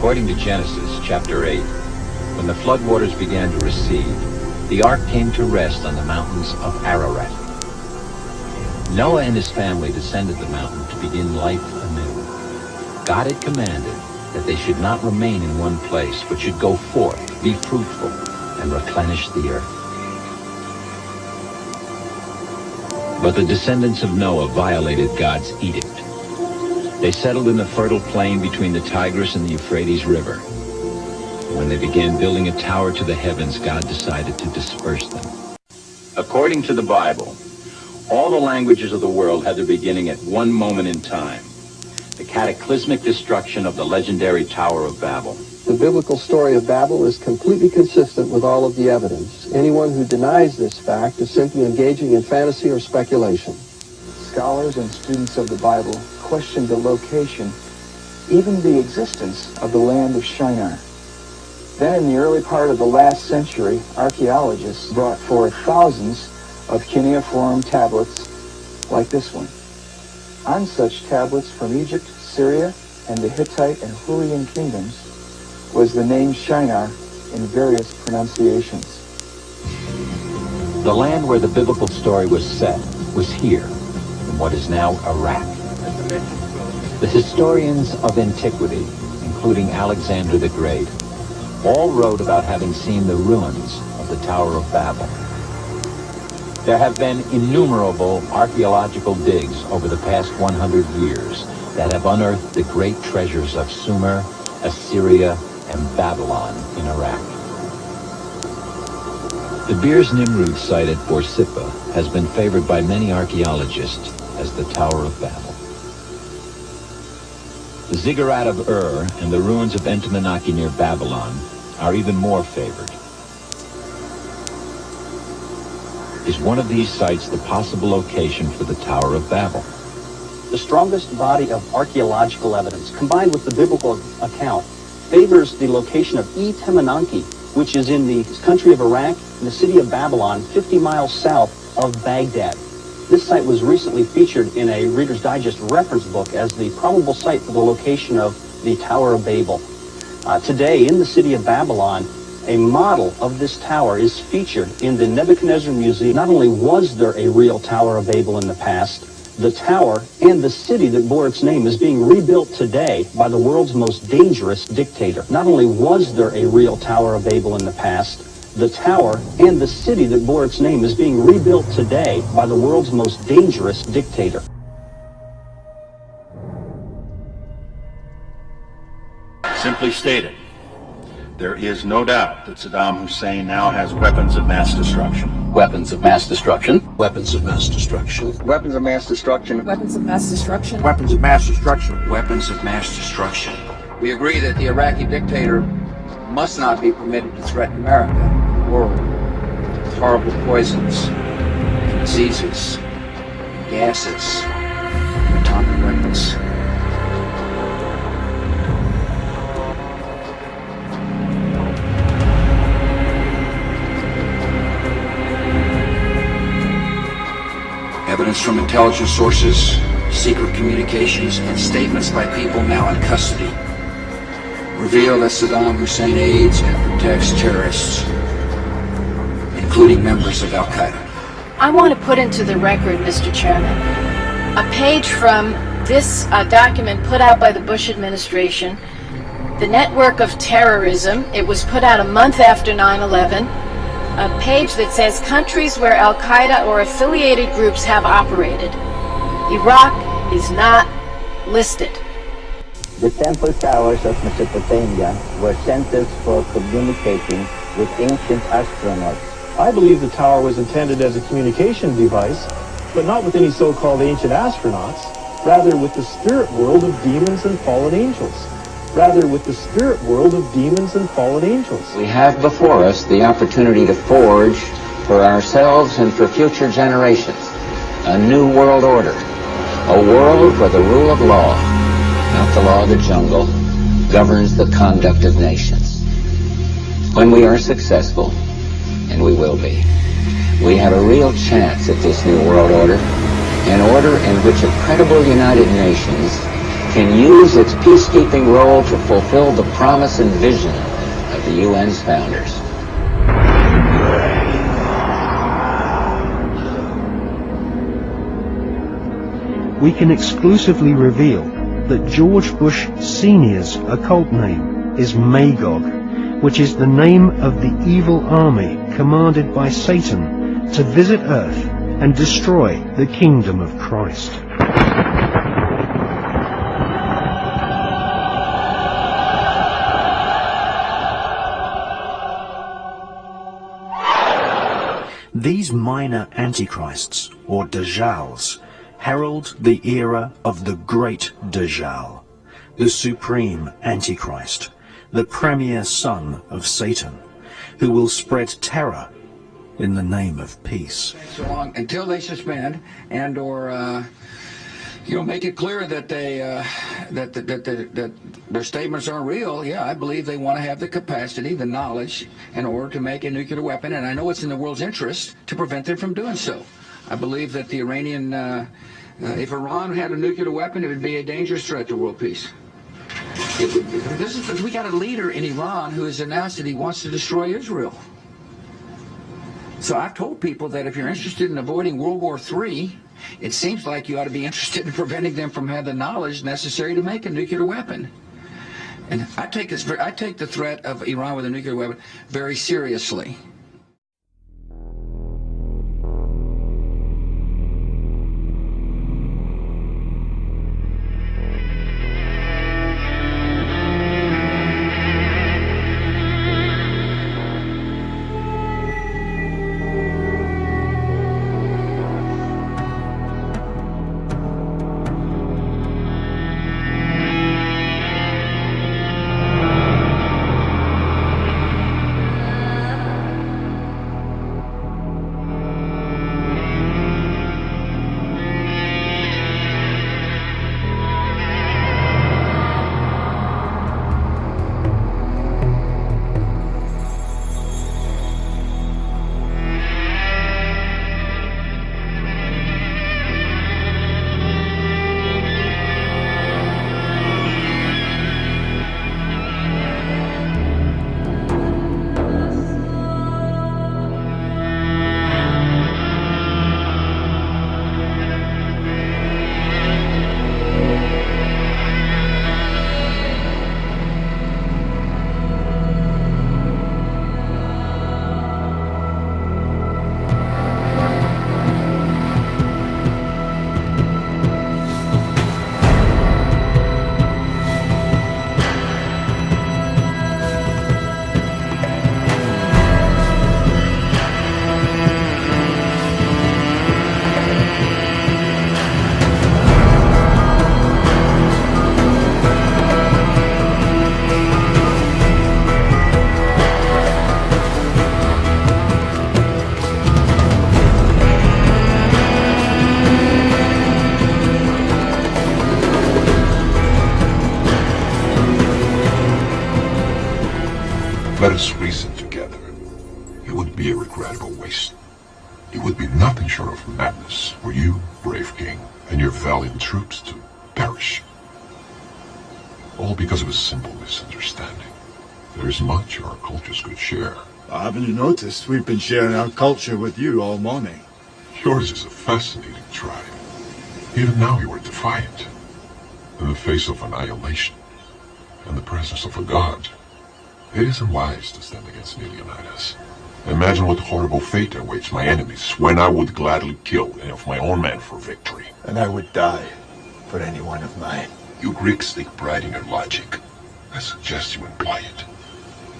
According to Genesis chapter 8, when the floodwaters began to recede, the ark came to rest on the mountains of Ararat. Noah and his family descended the mountain to begin life anew. God had commanded that they should not remain in one place, but should go forth, be fruitful, and replenish the earth. But the descendants of Noah violated God's edict. They settled in the fertile plain between the Tigris and the Euphrates River. When they began building a tower to the heavens, God decided to disperse them. According to the Bible, all the languages of the world had their beginning at one moment in time, the cataclysmic destruction of the legendary Tower of Babel. The biblical story of Babel is completely consistent with all of the evidence. Anyone who denies this fact is simply engaging in fantasy or speculation. Scholars and students of the Bible question the location, even the existence of the land of Shinar. Then in the early part of the last century, archaeologists brought forth thousands of cuneiform tablets like this one. On such tablets from Egypt, Syria, and the Hittite and Hurrian kingdoms was the name Shinar in various pronunciations. The land where the biblical story was set was here, in what is now Iraq. The historians of antiquity, including Alexander the Great, all wrote about having seen the ruins of the Tower of Babel. There have been innumerable archaeological digs over the past 100 years that have unearthed the great treasures of Sumer, Assyria, and Babylon in Iraq. The Beers Nimrud site at Borsippa has been favored by many archaeologists as the Tower of Babel. The Ziggurat of Ur and the ruins of Entomonaki near Babylon are even more favored. Is one of these sites the possible location for the Tower of Babel? The strongest body of archaeological evidence, combined with the biblical account, favors the location of Temenanki, which is in the country of Iraq, in the city of Babylon, 50 miles south of Baghdad. This site was recently featured in a Reader's Digest reference book as the probable site for the location of the Tower of Babel. Today, in the city of Babylon, a model of this tower is featured in the Nebuchadnezzar Museum. Not only was there a real Tower of Babel in the past, the tower and the city that bore its name is being rebuilt today by the world's most dangerous dictator. Not only was there a real Tower of Babel in the past, the tower and the city that bore its name is being rebuilt today by the world's most dangerous dictator. Simply stated, there is no doubt that Saddam Hussein now has weapons of mass destruction. Weapons of mass destruction. Weapons of mass destruction. Weapons of mass destruction. Weapons of mass destruction. Weapons of mass destruction. Weapons of mass destruction. We agree that the Iraqi dictator must not be permitted to threaten America and the world with horrible poisons, diseases, gases, and atomic weapons. Evidence from intelligence sources, secret communications, and statements by people now in custody reveal that Saddam Hussein aids and protects terrorists, including members of Al-Qaeda. I want to put into the record, Mr. Chairman, a page from this document put out by the Bush administration, the Network of Terrorism. It was put out a month after 9/11. A page that says countries where Al-Qaeda or affiliated groups have operated. Iraq is not listed. The temple towers of Mesopotamia were centers for communicating with ancient astronauts. I believe the tower was intended as a communication device, but not with any so-called ancient astronauts, rather with the spirit world of demons and fallen angels. Rather with the spirit world of demons and fallen angels. We have before us the opportunity to forge for ourselves and for future generations a new world order, a world where the rule of law, not the law of the jungle, governs the conduct of nations. When we are successful, and we will be, we have a real chance at this new world order, an order in which a credible United Nations can use its peacekeeping role to fulfill the promise and vision of the UN's founders. We can exclusively reveal that George Bush Sr.'s occult name is Magog, which is the name of the evil army commanded by Satan to visit Earth and destroy the kingdom of Christ. These minor antichrists, or dajjals, herald the era of the great dajjal, the supreme antichrist, the premier son of Satan, who will spread terror in the name of peace. So long until they suspend and or make it clear that they that their statements aren't real. Yeah, I believe they want to have the capacity, the knowledge, in order to make a nuclear weapon, and I know it's in the world's interest to prevent them from doing so. I believe that the Iranian, if Iran had a nuclear weapon, it would be a dangerous threat to world peace. We got a leader in Iran who has announced that he wants to destroy Israel. So I've told people that if you're interested in avoiding World War III, it seems like you ought to be interested in preventing them from having the knowledge necessary to make a nuclear weapon. And I take the threat of Iran with a nuclear weapon very seriously. Let us reason together. It would be a regrettable waste. It would be nothing short of madness for you, brave king, and your valiant troops to perish. All because of a simple misunderstanding. There is much our cultures could share. Haven't you noticed we've been sharing our culture with you all morning? Yours is a fascinating tribe. Even now you are defiant. In the face of annihilation and the presence of a god, it isn't wise to stand against Leonidas. Imagine what horrible fate awaits my enemies when I would gladly kill any of my own men for victory. And I would die for any one of mine. You Greeks take pride in your logic. I suggest you employ it.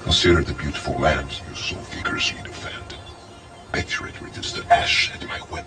Consider the beautiful land you so vigorously defend. Picture it reduced to ash at my whim.